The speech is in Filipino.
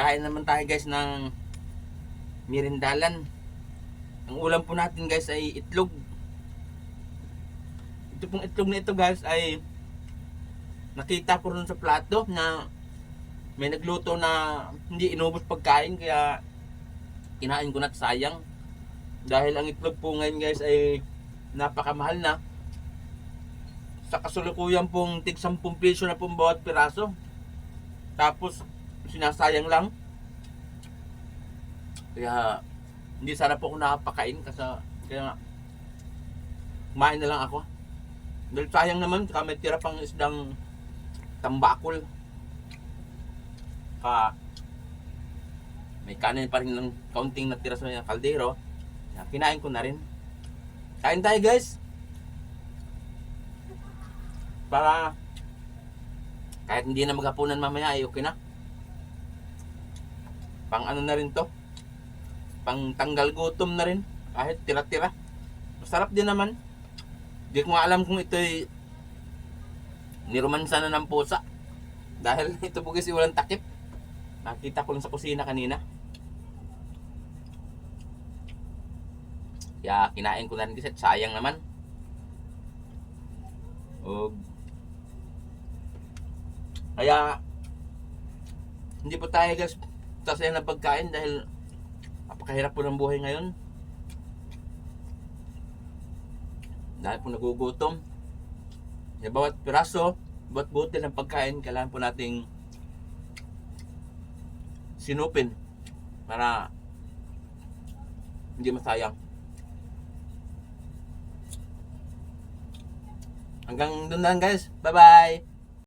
kain naman tayo guys ng merindalan. Ang ulam po natin guys ay itlog. Ito pong itlog na ito guys ay nakita ko rin sa plato na may nagluto na hindi inubos pagkain, kaya kinain ko na at sayang. Dahil ang itlog po ngayon guys ay napakamahal na. Sa kasalukuyan pong tig 10 piso na pong bawat piraso. Tapos sinasayang lang. Kaya hindi sana po ako nakapakain kasi kaya kumain na lang ako. Dahil sayang naman, saka may tira pang isdang tambakol. May kanin pa rin ng kaunting natira sa kaldero. Kinain ko na rin. Kain tayo guys. Para kahit hindi na maghapunan mamaya ay okay na. Pang ano na rin to. Pang tanggal gutom na rin. Kahit tira-tira. Masarap din naman. Di ko nga alam kung ito'y niromansa na ng pusa. Dahil ito bugis walang takip. Nakita ko lang sa kusina kanina. Kaya kinain ko na rin kasi sayang naman. Kaya hindi po tayo guys tasaya ng pagkain dahil napakahirap po ng buhay ngayon. Dahil po nagugutom. Sa bawat piraso, bawat butil ng pagkain, kailangan po nating sinupin para hindi masayang. Hanggang doon lang guys. Bye bye!